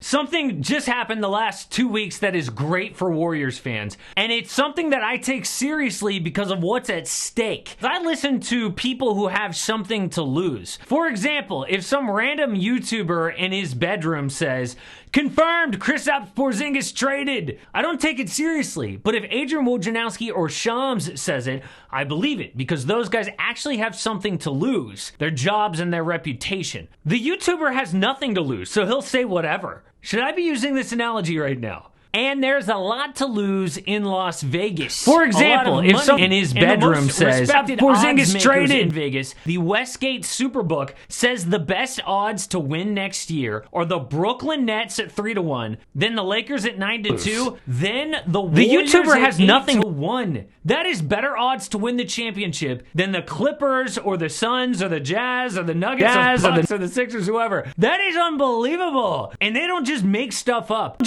Something just happened the last 2 weeks that is great for Warriors fans, and it's something that I take seriously because of what's at stake. I listen to people who have something to lose. For example, if some random YouTuber in his bedroom says, "Confirmed, Kristaps Porzingis traded," I don't take it seriously. But if Adrian Wojnarowski or Shams says it, I believe it, because those guys actually have something to lose. Their jobs and their reputation. The YouTuber has nothing to lose, so he'll say whatever. Should I be using this analogy right now? And there's a lot to lose in Las Vegas. For example, if someone in his bedroom says, "Porzingis traded in Vegas," the Westgate Superbook says the best odds to win next year are the Brooklyn Nets at 3-1, then the Lakers at 9-2, then the Warriors YouTuber has nothing to 1. That is better odds to win the championship than the Clippers or the Suns or the Jazz or the Nuggets or the Sixers, whoever. That is unbelievable. And they don't just make stuff up.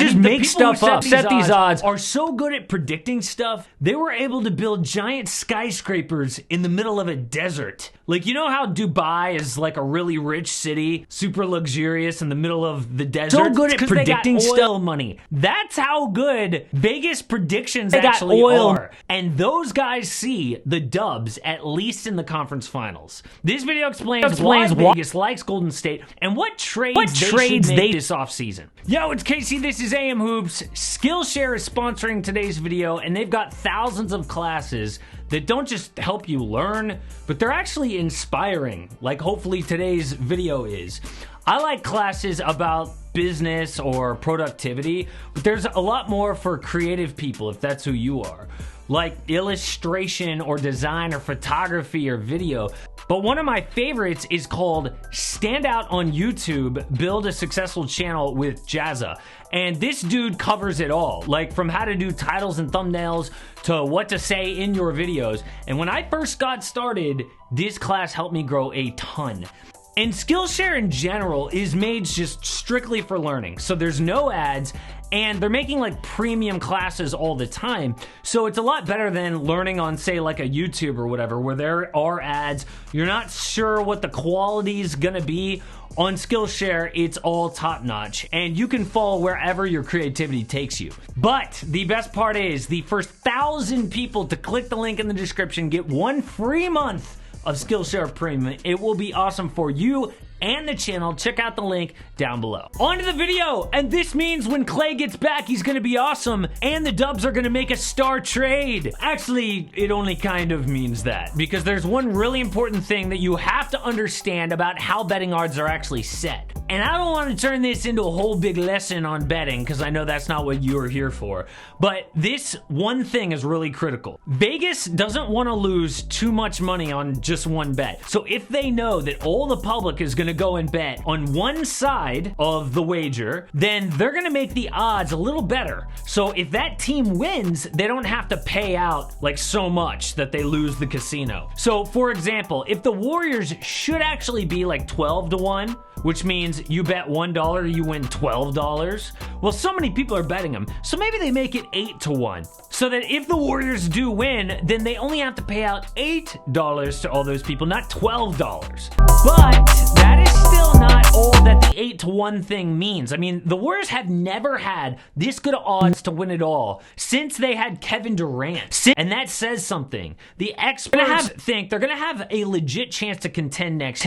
Set these odds are so good at predicting stuff, they were able to build giant skyscrapers in the middle of a desert. Like, you know how Dubai is like a really rich city, super luxurious in the middle of the desert? So good at predicting oil money. That's how good Vegas predictions actually are. And those guys see the dubs, at least in the conference finals. This video explains why Vegas likes Golden State and what trades they make this offseason. Yo, it's Casey, this is AM Hoops. Skillshare is sponsoring today's video, and they've got thousands of classes that don't just help you learn, but they're actually inspiring, like hopefully today's video is. I like classes about business or productivity, but there's a lot more for creative people if that's who you are, like illustration or design or photography or video. But one of my favorites is called Stand Out on YouTube, Build a Successful Channel with Jazza. And this dude covers it all, like from how to do titles and thumbnails to what to say in your videos. And when I first got started, this class helped me grow a ton. And Skillshare in general is made just strictly for learning. So there's no ads, and they're making like premium classes all the time. So it's a lot better than learning on, say, like a YouTube or whatever, where there are ads. You're not sure what the quality is gonna be. On Skillshare, it's all top notch, and you can follow wherever your creativity takes you. But the best part is the first 1,000 people to click the link in the description get 1 free month of Skillshare Premium. It will be awesome for you and the channel. Check out the link down below. On to the video, and this means when Klay gets back, he's gonna be awesome, and the Dubs are gonna make a star trade. Actually, it only kind of means that, because there's one really important thing that you have to understand about how betting odds are actually set. And I don't want to turn this into a whole big lesson on betting, because I know that's not what you're here for, but this one thing is really critical. Vegas doesn't want to lose too much money on just one bet. So if they know that all the public is going to go and bet on one side of the wager, then they're going to make the odds a little better. So if that team wins, they don't have to pay out like so much that they lose the casino. So for example, if the Warriors should actually be like 12-1, which means you bet $1, you win $12. Well, so many people are betting them, so maybe they make it 8-1. So that if the Warriors do win, then they only have to pay out $8 to all those people, not $12. But that is still not all that the 8-1 thing means. I mean, the Warriors have never had this good odds to win it all since they had Kevin Durant. And that says something. The experts think they're going to have a legit chance to contend next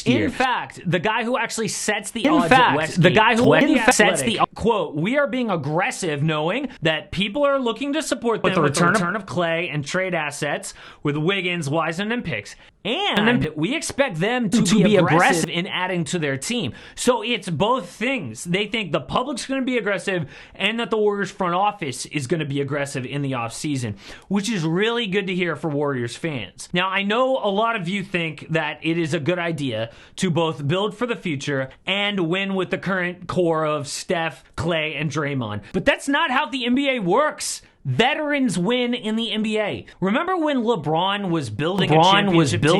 year. In fact, the guy who actually sets the odds at Westgate, quote, "We are being aggressive knowing that people are looking to support them with the return of Klay and trade assets with Wiggins, Wiseman, and picks. And we expect them to be aggressive in adding to their team." So it's both things. They think the public's going to be aggressive and that the Warriors front office is going to be aggressive in the offseason, which is really good to hear for Warriors fans. Now, I know a lot of you think that it is a good idea to both build for the future and win with the current core of Steph, Klay, and Draymond. But that's not how the NBA works. veterans win in the NBA. Remember when LeBron was building a championship team?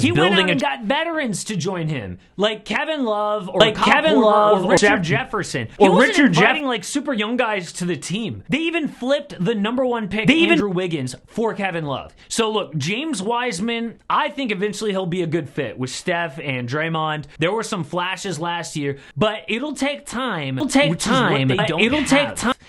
He went out and got veterans to join him, like Kevin Love or or Richard Jefferson. He wasn't inviting like super young guys to the team. They even flipped the #1 pick, Andrew Wiggins, for Kevin Love. So look, James Wiseman, I think eventually he'll be a good fit with Steph and Draymond. There were some flashes last year, but it'll take time. It'll take time.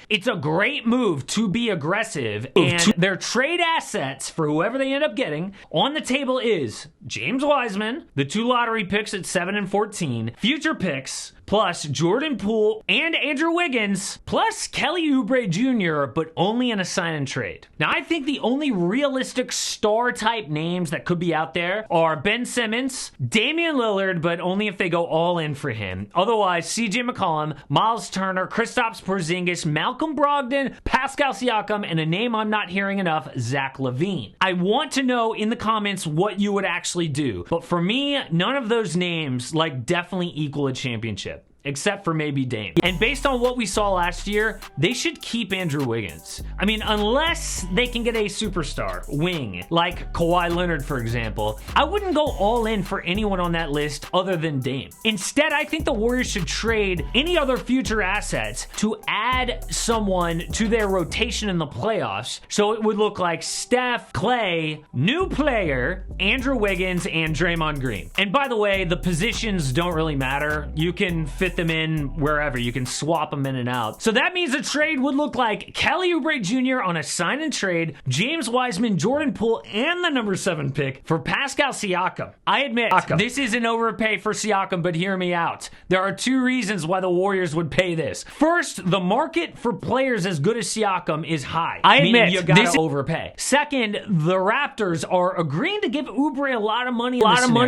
It's a great move to be aggressive, and their trade assets for whoever they end up getting on the table is James Wiseman, the 2 lottery picks at 7 and 14, future picks, plus Jordan Poole and Andrew Wiggins, plus Kelly Oubre Jr., but only in a sign and trade. Now, I think the only realistic star-type names that could be out there are Ben Simmons, Damian Lillard, but only if they go all in for him. Otherwise, CJ McCollum, Miles Turner, Kristaps Porzingis, Malcolm Brogdon, Pascal Siakam, and a name I'm not hearing enough, Zach LaVine. I want to know in the comments what you would actually do, but for me, none of those names definitely equal a championship. Except for maybe Dame. And based on what we saw last year, they should keep Andrew Wiggins. I mean, unless they can get a superstar wing, like Kawhi Leonard, for example, I wouldn't go all in for anyone on that list other than Dame. Instead, I think the Warriors should trade any other future assets to add someone to their rotation in the playoffs. So it would look like Steph, Klay, new player, Andrew Wiggins, and Draymond Green. And by the way, the positions don't really matter. You can fit them in wherever. You can swap them in and out. So that means a trade would look like Kelly Oubre Jr. on a sign and trade, James Wiseman, Jordan Poole, and the #7 pick for Pascal Siakam. I admit, this is an overpay for Siakam, but hear me out. There are 2 reasons why the Warriors would pay this. First, the market for players as good as Siakam is high. I admit, you gotta overpay. Second, the Raptors are agreeing to give Oubre a lot of money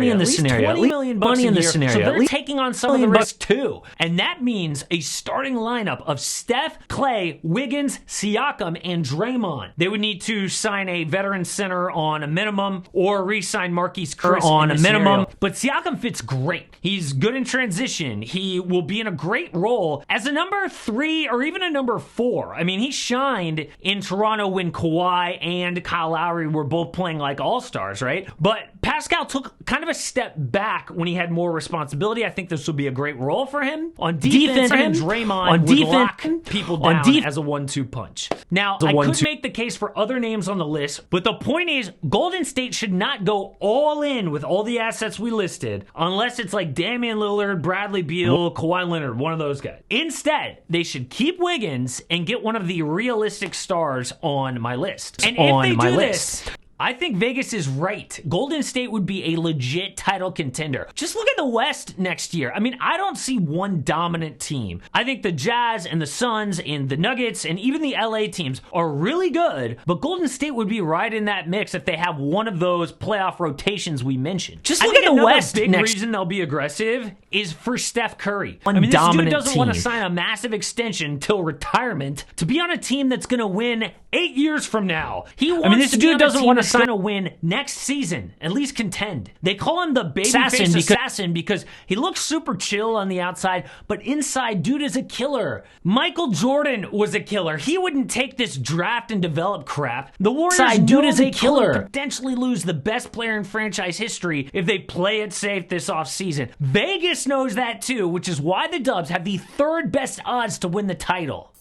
in this scenario. At least $20 million money in this scenario. So they're taking on some of the risk too. And that means a starting lineup of Steph, Klay, Wiggins, Siakam, and Draymond. They would need to sign a veteran center on a minimum or re-sign Marquise Chris on a minimum. But Siakam fits great. He's good in transition. He will be in a great role as a #3 or even a #4. I mean, he shined in Toronto when Kawhi and Kyle Lowry were both playing like all-stars, right? But Pascal took kind of a step back when he had more responsibility. I think this will be a great role for him. On defense, and Draymond would lock people down as a 1-2 punch. Now, I could make the case for other names on the list, but the point is, Golden State should not go all in with all the assets we listed, unless it's like Damian Lillard, Bradley Beal, Kawhi Leonard, one of those guys. Instead, they should keep Wiggins and get one of the realistic stars on my list. And if they do this, I think Vegas is right. Golden State would be a legit title contender. Just look at the West next year. I mean, I don't see one dominant team. I think the Jazz and the Suns and the Nuggets and even the LA teams are really good, but Golden State would be right in that mix if they have one of those playoff rotations we mentioned. Just look at the West. Big reason they'll be aggressive is for Steph Curry. I mean, this dude doesn't want to sign a massive extension till retirement to be on a team that's going to win 8 years from now. This dude doesn't want to to win next season, at least contend. They call him the babyface assassin because he looks super chill on the outside, but inside, dude is a killer. Michael Jordan was a killer. He wouldn't take this draft and develop crap. The Warriors dude is a killer. Potentially lose the best player in franchise history if they play it safe this offseason. Vegas knows that too, which is why the Dubs have the third best odds to win the title.